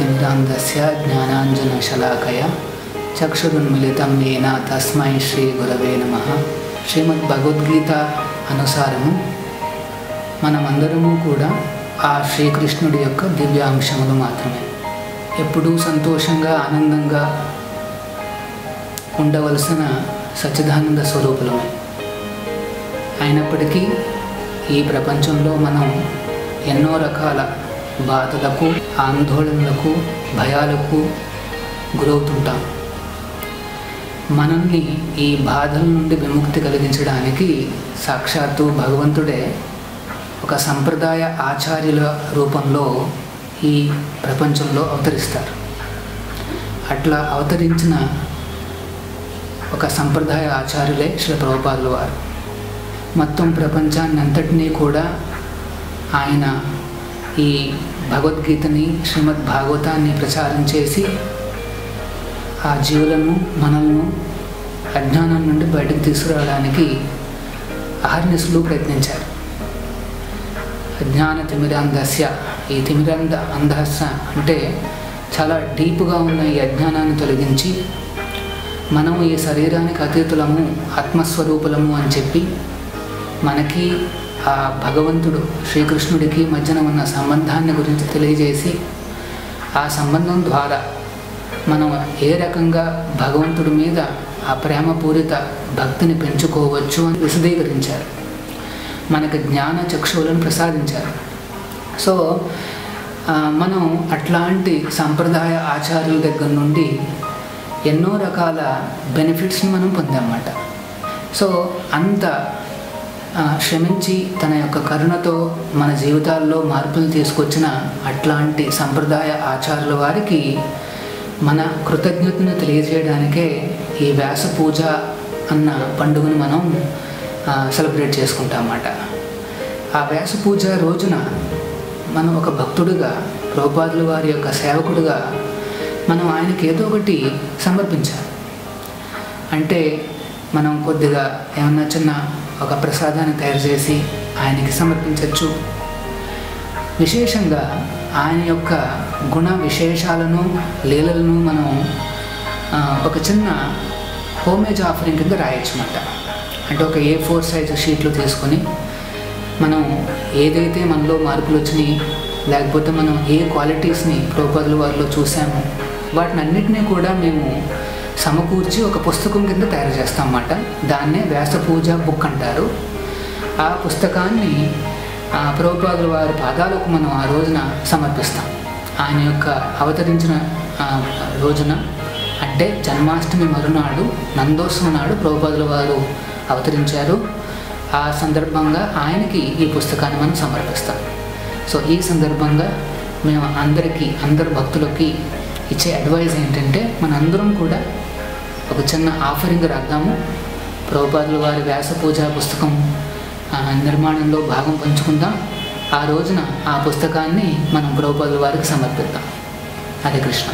ज्ञानाञ्जनतिमिरान्धस्य ज्ञानाञ्जनशलाकया चक्षुरुन्मिलितं येन तस्मै श्रीगुरवे नमः. శ్రీమద్భగవద్గీత అనుసారము మనమందరము కూడా ఆ శ్రీకృష్ణుడి యొక్క దివ్యాంశములు మాత్రమే. ఎప్పుడూ సంతోషంగా ఆనందంగా ఉండవలసిన సచ్చిదానంద స్వరూపులమే. అయినప్పటికీ ఈ ప్రపంచంలో మనం ఎన్నో రకాల బాధలకు, ఆందోళనలకు, భయాలకు గురవుతుంటాం. మనల్ని ఈ బాధల నుండి విముక్తి కలిగించడానికి సాక్షాత్తు భగవంతుడే ఒక సంప్రదాయ ఆచార్యుల రూపంలో ఈ ప్రపంచంలో అవతరిస్తారు. అట్లా అవతరించిన ఒక సంప్రదాయ ఆచార్యులే శ్రీ ప్రభుపాదుల వారు. మొత్తం ప్రపంచాన్ని అంతటినీ కూడా ఆయన ఈ భగవద్గీతని, శ్రీమద్ భాగవతాన్ని ప్రచారం చేసి ఆ జీవులను, మనల్ని అజ్ఞానం నుండి బయటకు తీసుకురావడానికి అహర్నిశలు ప్రయత్నించారు. అజ్ఞాన తిమిరాంధస్య, ఈ అంధస్య అంటే చాలా డీప్గా ఉన్న ఈ అజ్ఞానాన్ని తొలగించి మనం ఈ శరీరానికి అతీతులము, ఆత్మస్వరూపులము అని చెప్పి మనకి ఆ భగవంతుడు శ్రీకృష్ణుడికి మధ్యన ఉన్న సంబంధాన్ని గురించి తెలియజేసి ఆ సంబంధం ద్వారా మనం ఏ రకంగా భగవంతుడి మీద ఆ ప్రేమపూరిత భక్తిని పెంచుకోవచ్చు అని విశదీకరించారు. మనకు జ్ఞాన చక్షువులను ప్రసాదించారు. సో మనం అట్లాంటి సంప్రదాయ ఆచార్యుల దగ్గర నుండి ఎన్నో రకాల బెనిఫిట్స్ని మనం పొందామన్నమాట. సో అంత శ్రమించి తన యొక్క కరుణతో మన జీవితాల్లో మార్పులు తీసుకొచ్చిన అట్లాంటి సంప్రదాయ ఆచార్యుల వారికి మన కృతజ్ఞతను తెలియజేయడానికే ఈ వ్యాస పూజ అన్న పండుగను మనం సెలబ్రేట్ చేసుకుంటాం అన్నమాట. ఆ వ్యాస పూజ రోజున మనం ఒక భక్తుడిగా, ప్రభుపాదుల వారి యొక్క సేవకుడిగా మనం ఆయనకి ఏదో ఒకటి సమర్పించాలి. అంటే మనం కొద్దిగా ఏమన్నా చిన్న ఒక ప్రసాదాన్ని తయారు చేసి ఆయనకి సమర్పించవచ్చు. విశేషంగా ఆయన యొక్క గుణ విశేషాలను, లీలలను మనం ఒక చిన్న హోమేజ్ ఆఫరింగ్ కింద రాయొచ్చు అన్నమాట. అంటే ఒక A4 సైజు షీట్లు తీసుకొని మనం ఏదైతే మనలో మార్పులు వచ్చినాయి, లేకపోతే మనం ఏ క్వాలిటీస్ని ప్రభుపాదుల వారిలో చూసామో వాటిని అన్నిటినీ కూడా మేము సమకూర్చి ఒక పుస్తకం కింద తయారు చేస్తాం అన్నమాట. దాన్నే వ్యాస పూజ బుక్ అంటారు. ఆ పుస్తకాన్ని ప్రభుపాదుల వారి పాదాలకు మనం ఆ రోజున సమర్పిస్తాం. ఆయన యొక్క అవతరించిన రోజున అంటే జన్మాష్టమి మరునాడు, నందోత్సవం నాడు ప్రభుపాదుల వారు అవతరించారు. ఆ సందర్భంగా ఆయనకి ఈ పుస్తకాన్ని మనం సమర్పిస్తాం. సో ఈ సందర్భంగా మేము అందరు భక్తులకి ఇచ్చే అడ్వైజ్ ఏంటంటే మనందరం కూడా ఒక చిన్న ఆఫరింగ్ రాద్దాము. ప్రభుపాదుల వారి వ్యాస పూజా పుస్తకం నిర్మాణంలో భాగం పంచుకుందాం. ఆ రోజున ఆ పుస్తకాన్ని మనం ప్రభుపాదుల వారికి సమర్పిద్దాం. హరే కృష్ణ.